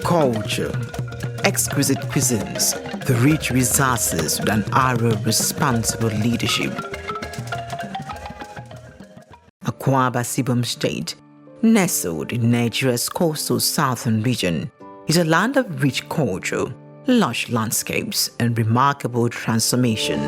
Culture, exquisite cuisines, the rich resources with an aura of responsible leadership. Akwa, Ibom State, nestled in Nigeria's coastal southern region, is a land of rich culture, lush landscapes, and remarkable transformation.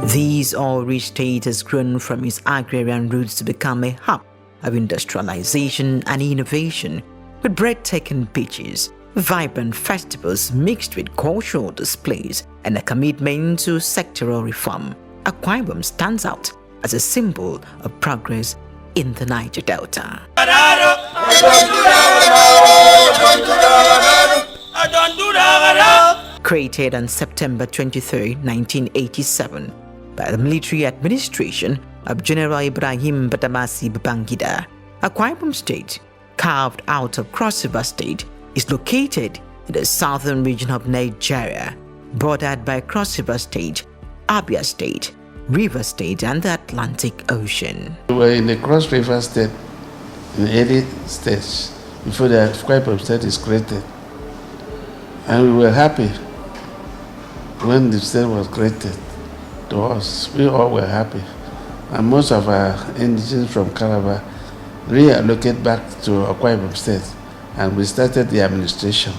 This all-rich state has grown from its agrarian roots to become a hub of industrialization and innovation, with breathtaking beaches, vibrant festivals mixed with cultural displays, and a commitment to sectoral reform. Akwa Ibom stands out as a symbol of progress in the Niger Delta. Created on September 23, 1987, by the military administration of General Ibrahim Badamasi Babangida, Akwa Ibom State, carved out of Cross River State, is located in the southern region of Nigeria, bordered by Cross River State, Abia State, River State, and the Atlantic Ocean. We were in the Cross River State in the early stage before the Akwa Ibom State is created, and we were happy when the state was created. To us, we all were happy, and most of our indigenes from Calabar reallocate back to Akwa Ibom State, and we started the administration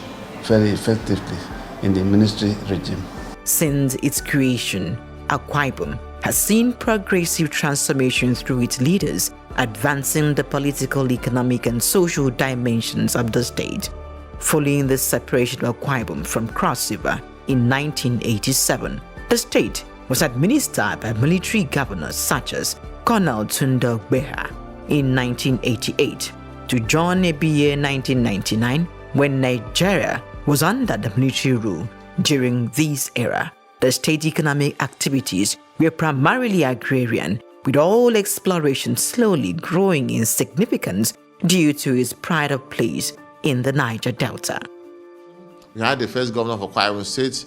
very effectively in the ministry regime. Since its creation, Akwa Ibom has seen progressive transformation through its leaders, advancing the political, economic, and social dimensions of the state. Following the separation of Akwa Ibom from Cross River in 1987, the state was administered by military governors such as Colonel Tunde Ogbeha in 1988 to John Ebiye 1999, when Nigeria was under the military rule. During this era, the state economic activities were primarily agrarian, with all exploration slowly growing in significance due to its pride of place in the Niger Delta. We had the first governor of Akwa Ibom State,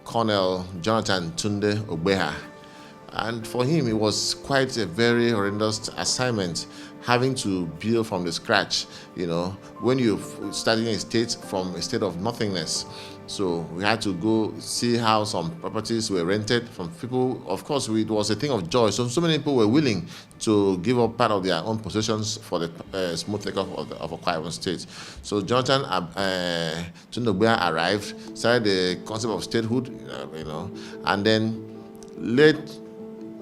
Colonel Jonathan Tunde Ogbeha, and for him it was quite a very horrendous assignment, having to build from the scratch, when you're starting a state from a state of nothingness. So we had to go see how some properties were rented from people. Of course, it was a thing of joy. So many people were willing to give up part of their own possessions for the smooth takeoff of Akwa Ibom State. So Jonathan Tunde Ogbeha arrived, started the concept of statehood, and then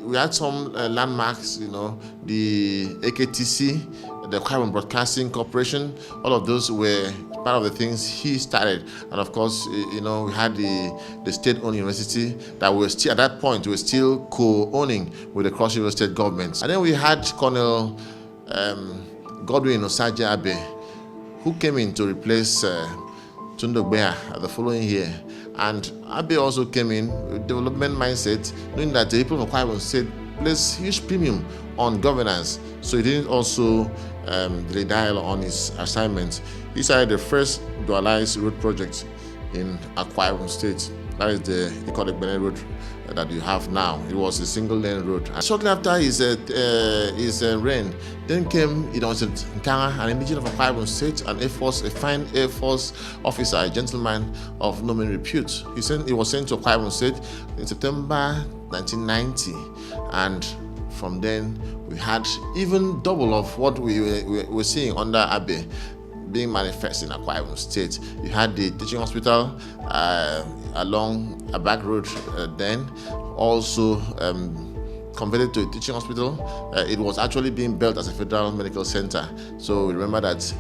we had some landmarks, the AKTC, the Akwa Ibom Broadcasting Corporation. All of those were part of the things he started, and of course, we had the state-owned university that we were still, at that point, we were still co-owning with the Cross River State government. And then we had Colonel Godwin Osaje Abe, who came in to replace Tunde Ogbeha the following year. And Abe also came in with development mindset, knowing that the people of Akwa Ibom State placed huge premium on governance, so he didn't also rely on his assignments. He started the first dualized road project in Akwa Ibom State. That is the Iconic Benin Road that you have now. It was a single-lane road. And shortly after his reign, then came Nkanga, an indigenous of Akwa Ibom State, an Air Force, a fine Air Force officer, a gentleman of no mean repute. He was sent to Akwa Ibom State in September 1990, and from then we had even double of what we were seeing under Abe being manifest in Akwa Ibom State. You had the teaching hospital along a back road then, also converted to a teaching hospital. It was actually being built as a federal medical center. So we remember that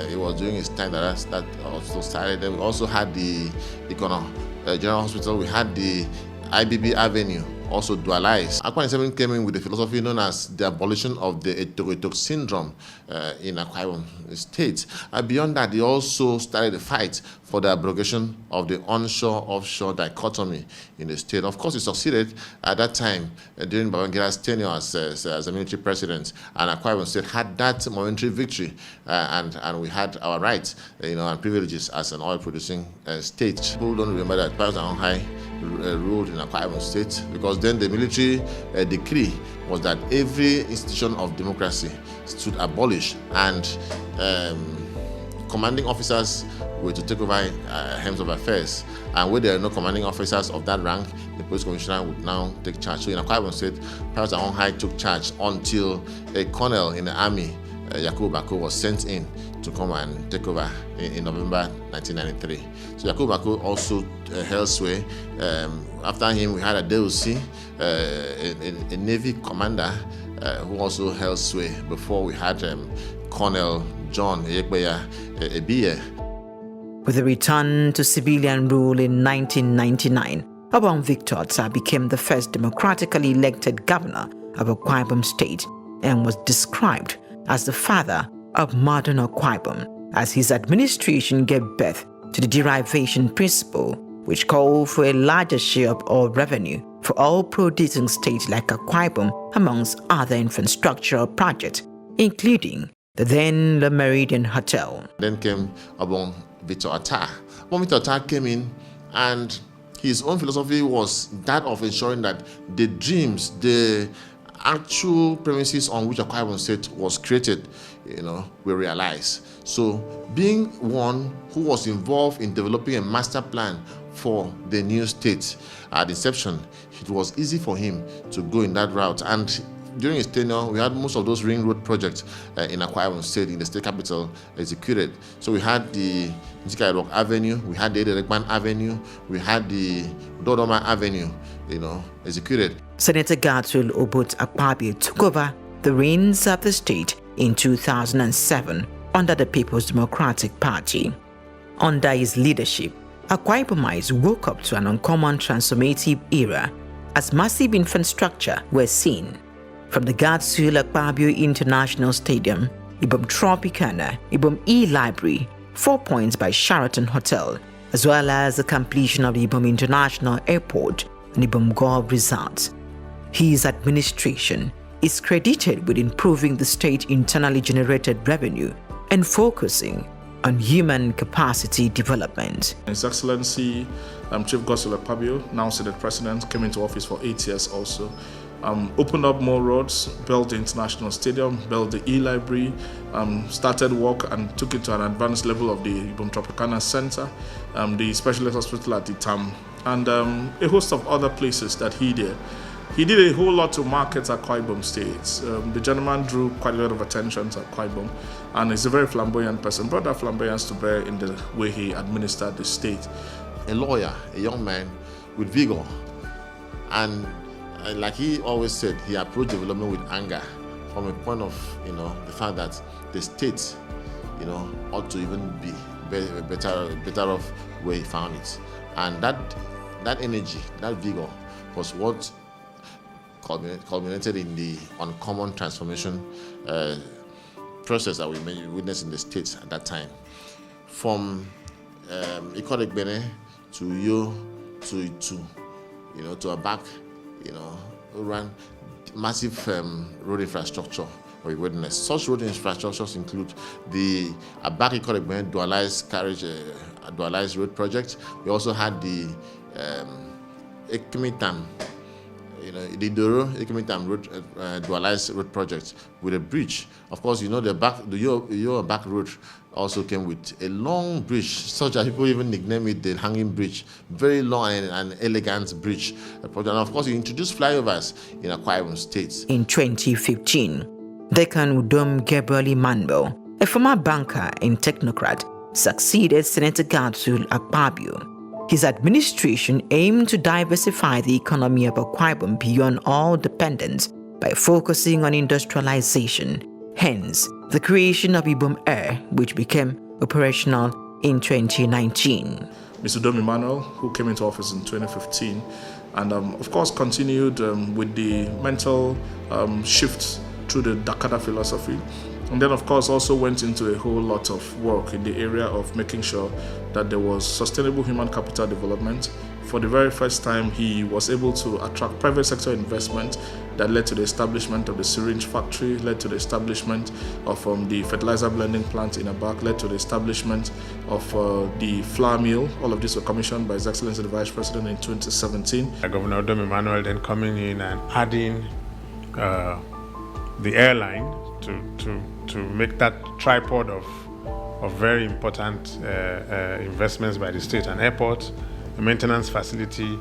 it was during his time that also started. Then we also had the General Hospital. We had the IBB Avenue, also dualized. Akwa 97 came in with the philosophy known as the abolition of the Etok syndrome in Akwa Ibom State. Beyond that, they also started the fight for the abrogation of the onshore-offshore dichotomy in the state. Of course, it succeeded at that time during Babangida's tenure as a military president, and Akwa Ibom State had that momentary victory, and we had our rights, and privileges as an oil-producing state. People don't remember that Pius Ahonhai ruled in Akwa Ibom State, because then the military decree was that every institution of democracy should abolish, and commanding officers were to take over helms of affairs. And where there are no commanding officers of that rank, the police commissioner would now take charge. So in Akwa Ibom State, Private Ahonhai took charge until a colonel in the army, Yakubu Bako, was sent in to come and take over in November 1993. So Yakubu Bako also held sway. After him, we had a DOC, a Navy commander who also held sway. Before we had Colonel John Ekbeya Ebiye. With a return to civilian rule in 1999, Obon Victor Otta became the first democratically elected governor of Akwa Ibom State and was described as the father of modern Akwa Ibom, as his administration gave birth to the derivation principle, which called for a larger share of all revenue for all producing states like Akwa Ibom, amongst other infrastructural projects, including the then Le Meridian Hotel. Then came Obon Victor Otta. Obon Victor Otta came in, and his own philosophy was that of ensuring that the dreams, the actual premises on which Akwa Ibom State was created, were realized. So, being one who was involved in developing a master plan for the new state at inception, it was easy for him to go in that route. And during his tenure, we had most of those ring road projects in Akwa Ibom State, in the state capital, executed. So we had the Njikairok Avenue, we had theEderekman Avenue, we had the Dodoma Avenue, executed. Senator Gatul Obot Akpabio took over the reins of the state in 2007 under the People's Democratic Party. Under his leadership, Akwa Ibomites woke up to an uncommon transformative era as massive infrastructure were seen. From the Gatul Akpabio International Stadium, Ibom Tropicana, Ibom E-Library, 4 Points by Sheraton Hotel, as well as the completion of the Ibom International Airport and Ibom Golf Resort. His administration is credited with improving the state internally generated revenue and focusing on human capacity development. His Excellency Chief Godswill Akpabio, now Senate President, came into office for 8 years also. Opened up more roads, built the International Stadium, built the E-Library, started work and took it to an advanced level of the Ibom Tropicana Center, the specialist hospital at the TAM, and a host of other places that he did. He did a whole lot to market Akwa Ibom State. The gentleman drew quite a lot of attention to Akwa Ibom, and he's a very flamboyant person, brought that flamboyance to bear in the way he administered the state. A lawyer, a young man with vigor, and like he always said, he approached development with anger, from a point of the fact that the state ought to even be better off where he found it. And that energy, that vigor, was what culminated in the uncommon transformation process that we witnessed in the state at that time. From Ikodek Bene to Yo to Itu, to Abak, we ran massive road infrastructure we witnessed. Such road infrastructures include the Abak Ikodek Bene dualized road project. We also had the Ekimitam, the Doro Ekimitam road dualized road project with a bridge. Of course, the Yo Abak road also came with a long bridge, such that people even nickname it the hanging bridge. Very long and elegant bridge. And of course, he introduced flyovers in Akwa Ibom State. In 2015, Dekan Udom Gabriel Manbo, a former banker and technocrat, succeeded Senator Gatul Akpabio. His administration aimed to diversify the economy of Akwa Ibom beyond all dependence by focusing on industrialization, hence the creation of Ibom Air, which became operational in 2019. Mr. Udom Emmanuel, who came into office in 2015, and of course continued with the mental shift through the Dakota philosophy, And then, of course, also went into a whole lot of work in the area of making sure that there was sustainable human capital development. For the very first time, he was able to attract private sector investment that led to the establishment of the syringe factory, led to the establishment of the fertilizer blending plant in Abak, led to the establishment of the flour mill. All of this were commissioned by His Excellency the Vice President in 2017. Governor Udom Emmanuel then coming in and adding the airline to make that tripod of very important investments by the state, an airport, a maintenance facility,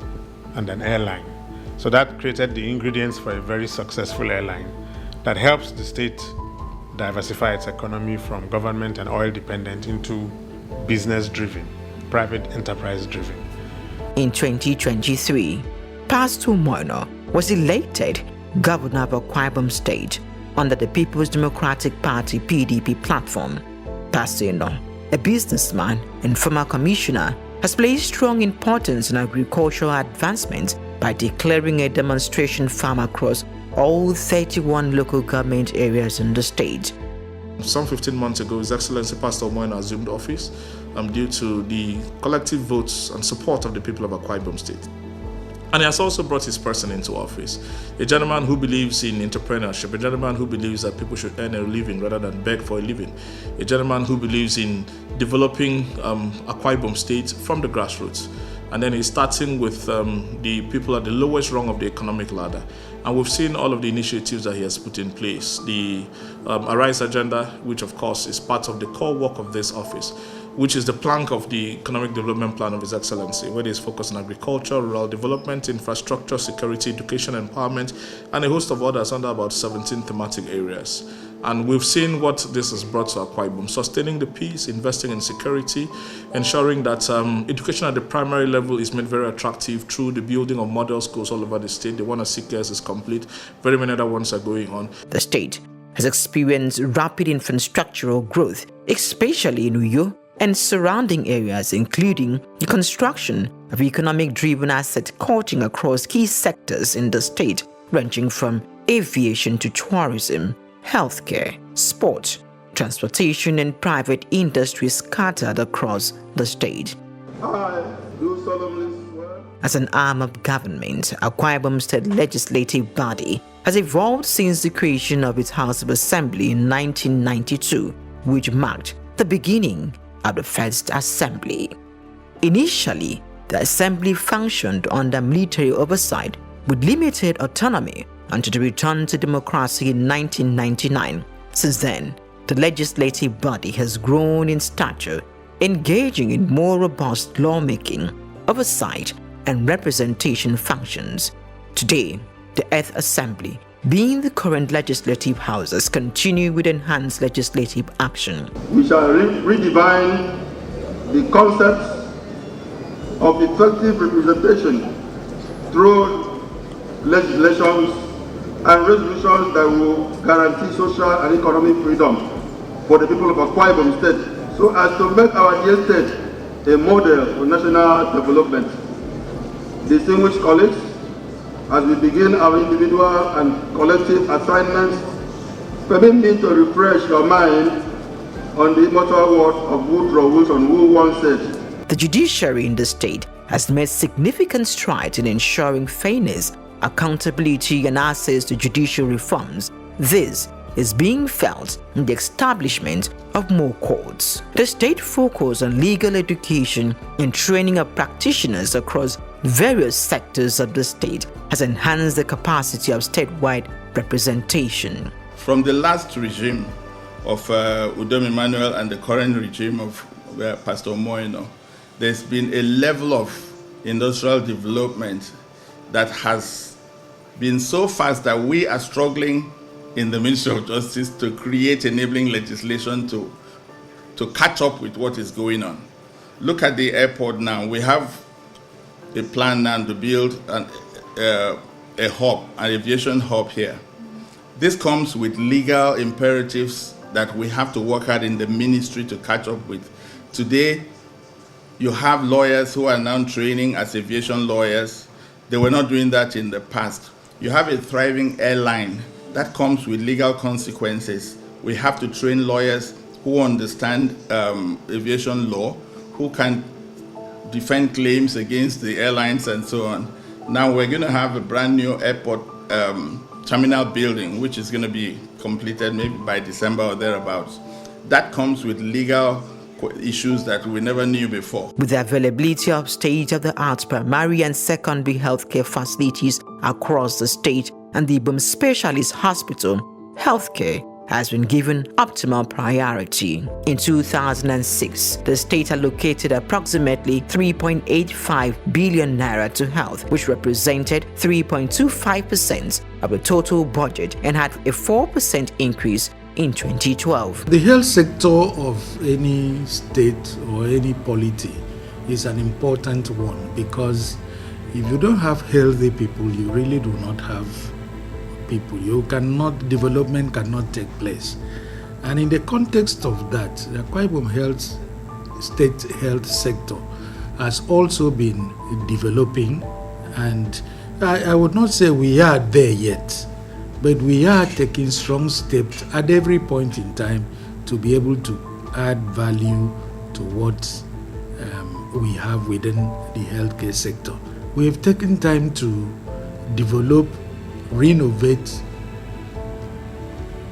and an airline. So that created the ingredients for a very successful airline that helps the state diversify its economy from government and oil dependent into business-driven, private enterprise-driven. In 2023, Pastor Moino was elected governor of Akwa Ibom State under the People's Democratic Party PDP platform. Pastor Ino, a businessman and former commissioner, has placed strong importance in agricultural advancement by declaring a demonstration farm across all 31 local government areas in the state. Some 15 months ago, His Excellency Pastor Moino assumed office due to the collective votes and support of the people of Akwa Ibom State. And he has also brought his person into office. A gentleman who believes in entrepreneurship, a gentleman who believes that people should earn a living rather than beg for a living, a gentleman who believes in developing Akwa Ibom State from the grassroots. And then he's starting with the people at the lowest rung of the economic ladder. And we've seen all of the initiatives that he has put in place. The Arise agenda, which of course is part of the core work of this office, which is the plank of the economic development plan of His Excellency, where there's focus on agriculture, rural development, infrastructure, security, education, empowerment, and a host of others under about 17 thematic areas. And we've seen what this has brought to Akwa Ibom: sustaining the peace, investing in security, ensuring that education at the primary level is made very attractive through the building of model schools all over the state. The one at CKS is complete. Very many other ones are going on. The state has experienced rapid infrastructural growth, especially in Uyo and surrounding areas, including the construction of economic-driven asset courting across key sectors in the state, ranging from aviation to tourism, healthcare, sport, transportation, and private industries scattered across the state. I do solemnly swear. As an arm of government, Akwa Ibom State legislative body has evolved since the creation of its House of Assembly in 1992, which marked the beginning of the First Assembly. Initially, the Assembly functioned under military oversight with limited autonomy until the return to democracy in 1999. Since then, the legislative body has grown in stature, engaging in more robust lawmaking, oversight, and representation functions. Today, the 8th Assembly, being the current legislative houses, continue with enhanced legislative action. We shall redefine the concepts of effective representation through legislations and resolutions that will guarantee social and economic freedom for the people of Akwa Ibom State, so as to make our dear state a model for national development. Distinguished colleagues, as we begin our individual and collective assignments, permit me to refresh your mind on the immortal words of Woodrow Wilson, who once said, "The judiciary in the state has made significant strides in ensuring fairness, accountability, and access to judicial reforms. This is being felt in the establishment of more courts. The state focus on legal education and training of practitioners across various sectors of the state has enhanced the capacity of statewide representation." From the last regime of Udom Emmanuel and the current regime of Pastor Moino, there's been a level of industrial development that has been so fast that we are struggling in the Ministry of Justice to create enabling legislation to catch up with what is going on. Look at the airport now. We have a plan now to build a hub, an aviation hub here. This comes with legal imperatives that we have to work hard in the ministry to catch up with. Today, you have lawyers who are now training as aviation lawyers. They were not doing that in the past. You have a thriving airline that comes with legal consequences. We have to train lawyers who understand aviation law, who can defend claims against the airlines and so on. Now we're going to have a brand new airport terminal building, which is going to be completed maybe by December or thereabouts. That comes with legal issues that we never knew before. With the availability of state-of-the-art primary and secondary healthcare facilities across the state and the Ibom Specialist Hospital, healthcare has been given optimal priority. In 2006, the state allocated approximately 3.85 billion naira to health, which represented 3.25% of the total budget and had a 4% increase in 2012. The health sector of any state or any polity is an important one, because if you don't have healthy people, you really do not have people. Development cannot take place. And in the context of that, the Akwa Ibom state health sector has also been developing, and I would not say we are there yet, but we are taking strong steps at every point in time to be able to add value to what we have within the healthcare sector. We have taken time to develop, renovate,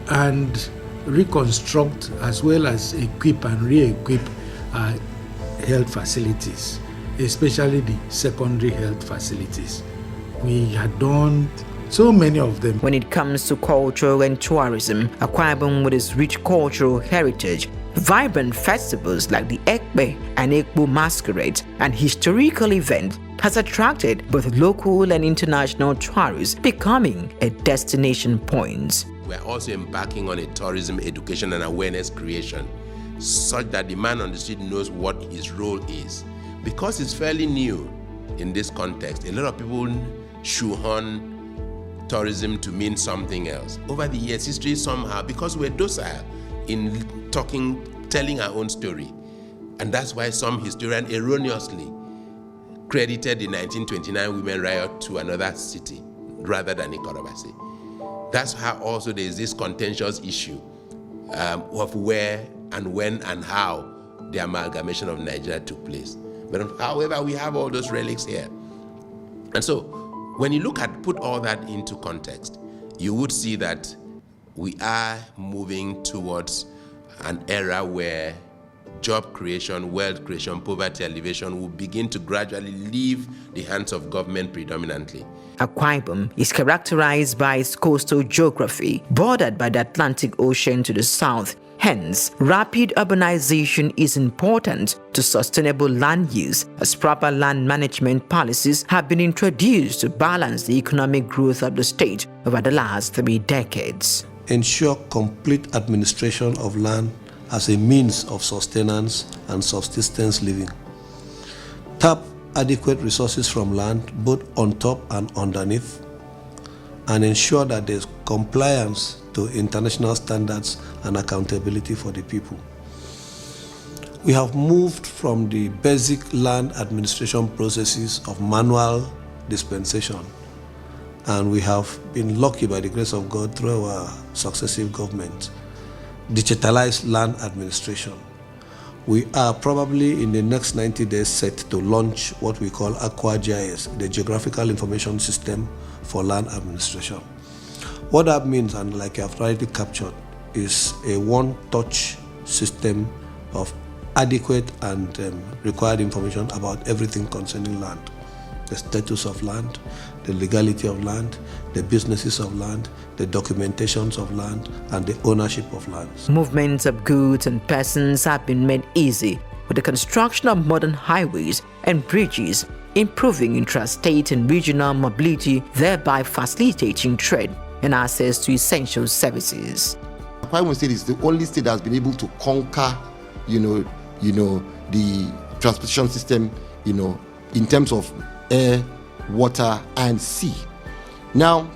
and reconstruct, as well as equip and re-equip our health facilities, especially the secondary health facilities. We had done so many of them. When it comes to culture and tourism, Akwa Ibom, with its rich cultural heritage, vibrant festivals like the Ekpe and Ekpo masquerade, and historical events has attracted both local and international tourists, becoming a destination point. We're also embarking on a tourism education and awareness creation, such that the man on the street knows what his role is. Because it's fairly new in this context, a lot of people shoehorn tourism to mean something else. Over the years, history somehow, because we're docile in telling our own story, and that's why some historians erroneously credited the 1929 women riot to another city rather than Ikorobasi. That's how also there is this contentious issue of where and when and how the amalgamation of Nigeria took place. But however, we have all those relics here. And so when you put all that into context, you would see that we are moving towards an era where job creation, wealth creation, poverty alleviation will begin to gradually leave the hands of government predominantly. Akwa Ibom is characterized by its coastal geography, bordered by the Atlantic Ocean to the south. Hence, rapid urbanization is important to sustainable land use, as proper land management policies have been introduced to balance the economic growth of the state over the last 3 decades. Ensure complete administration of land as a means of sustenance and subsistence living. Tap adequate resources from land, both on top and underneath, and ensure that there's compliance to international standards and accountability for the people. We have moved from the basic land administration processes of manual dispensation, and we have been lucky by the grace of God through our successive governments, digitalized land administration. We are probably in the next 90 days set to launch what we call Akwa GIS, the Geographical Information System for Land Administration. What that means, and like I've already captured, is a one-touch system of adequate and required information about everything concerning land. The status of land, the legality of land, the businesses of land, the documentations of land, and the ownership of lands. Movements of goods and persons have been made easy with the construction of modern highways and bridges, improving intrastate and regional mobility, thereby facilitating trade and access to essential services. Akwa Ibom State is the only state that has been able to conquer, the transportation system, in terms of air, water, and sea. Now,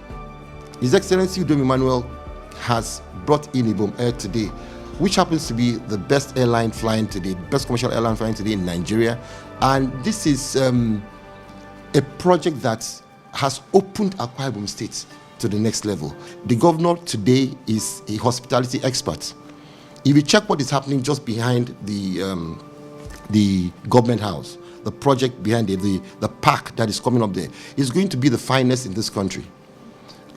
His Excellency Ibom Emmanuel has brought in Ibom Air today, which happens to be the best airline flying today, best commercial airline flying today in Nigeria. And this is a project that has opened Akwa Ibom State to the next level. The governor today is a hospitality expert. If you check what is happening just behind the government house, the project behind it, the park that is coming up there, is going to be the finest in this country.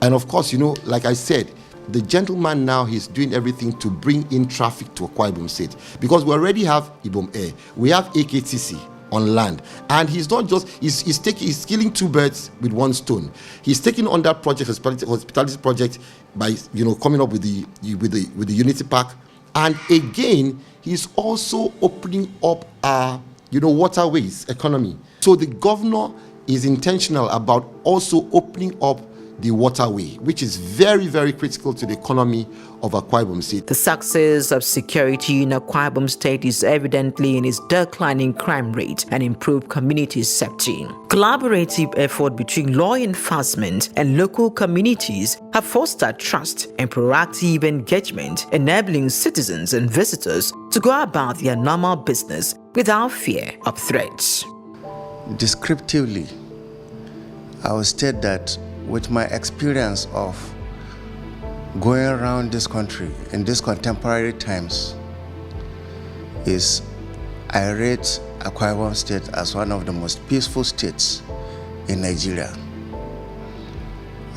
And of course, like I said, the gentleman now, he's doing everything to bring in traffic to Akwa Ibom State, because we already have Ibom Air, we have AKTC on land, and he's not just he's killing two birds with one stone. He's taking on that project, hospitality project, by coming up with the Unity Park, and again he's also opening up our waterways economy. So the governor is intentional about also opening up the waterway, which is very, very critical to the economy of Akwa Ibom State. The success of security in Akwa Ibom State is evidently in its declining crime rate and improved community safety. Collaborative effort between law enforcement and local communities have fostered trust and proactive engagement, enabling citizens and visitors to go about their normal business without fear of threats. Descriptively, I would state that with my experience of going around this country in these contemporary times, I rate Akwa Ibom State as one of the most peaceful states in Nigeria.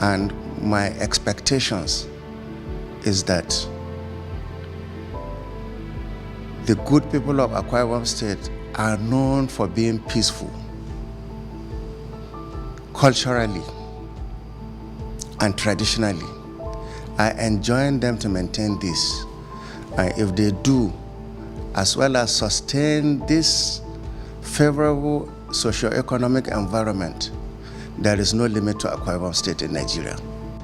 And my expectations is that the good people of Akwa Ibom State are known for being peaceful culturally and traditionally. I enjoin them to maintain this. And if they do, as well as sustain this favorable socio-economic environment, there is no limit to Akwa Ibom State in Nigeria.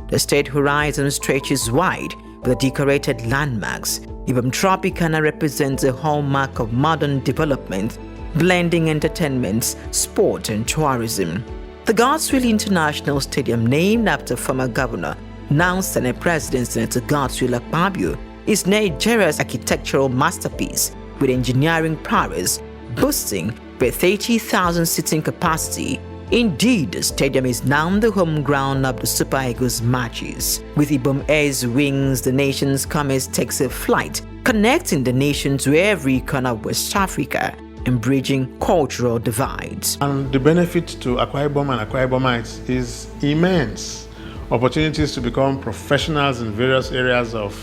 The state horizon stretches wide with decorated landmarks. Ibom Tropicana represents a hallmark of modern development, blending entertainment, sport, and tourism. The Godswill International Stadium, named after former governor, now Senate President Senator Godswill Akpabio, is Nigeria's architectural masterpiece with engineering prowess, boasting a 30,000 seating capacity. Indeed, the stadium is now the home ground of the Super Eagles matches. With Ibom Air's wings, the nation's commerce takes a flight, connecting the nation to every corner of West Africa and bridging cultural divides. And the benefit to Akwa Ibom and Akwa Ibomites is immense. Opportunities to become professionals in various areas of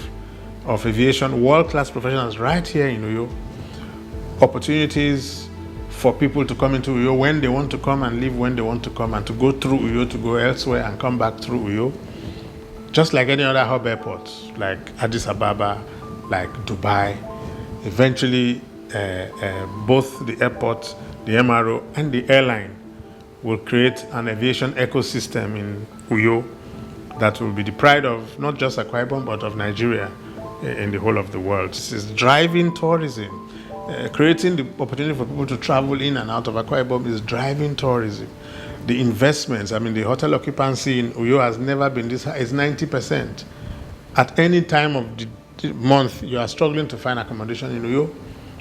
aviation, world-class professionals right here in Uyo. Opportunities for people to come into Uyo when they want to come and leave when they want to come, and to go through Uyo, to go elsewhere and come back through Uyo. Just like any other hub airport, like Addis Ababa, like Dubai. Eventually, both the airport, the MRO, and the airline will create an aviation ecosystem in Uyo that will be the pride of not just Akwa Ibom, but of Nigeria in the whole of the world. This is driving tourism. Creating the opportunity for people to travel in and out of Akwa Ibom is driving tourism. The investments, the hotel occupancy in Uyo has never been this high. It's 90%. At any time of the month, you are struggling to find accommodation in Uyo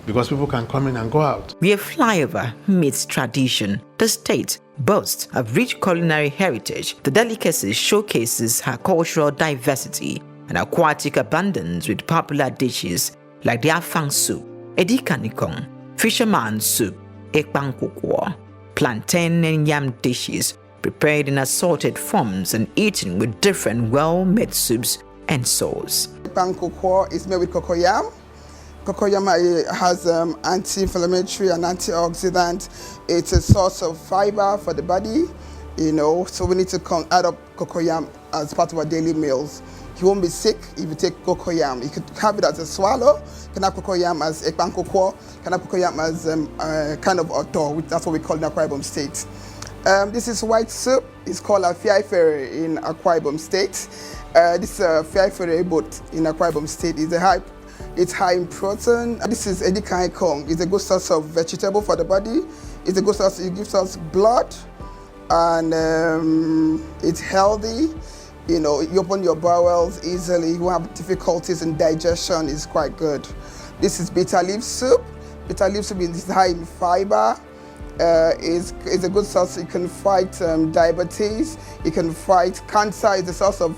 because people can come in and go out. Where flyover meets tradition, the state boasts of rich culinary heritage. The delicacy showcases her cultural diversity and aquatic abundance with popular dishes like the afang soup, edikanikong, fisherman soup, ekpankukwo, plantain and yam dishes prepared in assorted forms and eaten with different well-made soups and sauce. Ekpankukwo is made with cocoyam. Cocoyam has anti-inflammatory and antioxidant. It's a source of fiber for the body, so we need to add up cocoyam as part of our daily meals. You won't be sick if you take cocoyam. You could have it as a swallow. You can have cocoyam as ekpankukwo. You can have cocoyam as kind of oto, which that's what we call in Akwa Ibom State. This is white soup. It's called a fiaifere in Akwa Ibom State. This fiaifere boat in Akwa Ibom State it's high in protein. This is edikanikong. It's a good source of vegetable for the body. It's a good source. It gives us blood, and it's healthy. You open your bowels easily. You won't have difficulties in digestion. It's quite good. This is bitter leaf soup. Bitter leaf soup is high in fiber. is a good source. It can fight diabetes. It can fight cancer. It's a source of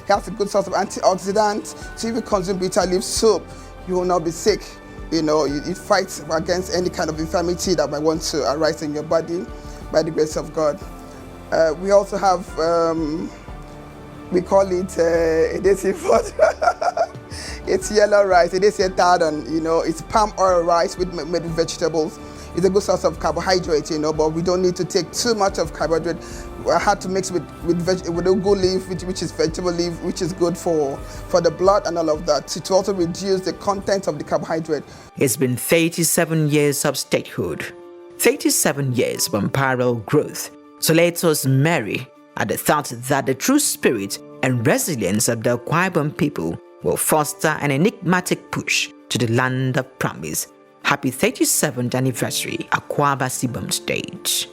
has a good source of antioxidants. So if you consume bitter leaf soup, you will not be sick. You know, it fights against any kind of infirmity that might want to arise in your body by the grace of God. We also have, we call it edesi food. It's yellow rice, edesi tardon, you know, it's palm oil rice made with vegetables. It's a good source of carbohydrate, you know, but we don't need to take too much of carbohydrate. I had to mix with ugu leaf, which is vegetable leaf, which is good for the blood and all of that, to also reduce the content of the carbohydrate. It's been 37 years of statehood, 37 years of unparalleled growth. So let us marry at the thought that the true spirit and resilience of the Akwa Ibom people will foster an enigmatic push to the land of promise. Happy 37th anniversary, Akwa Ibom State.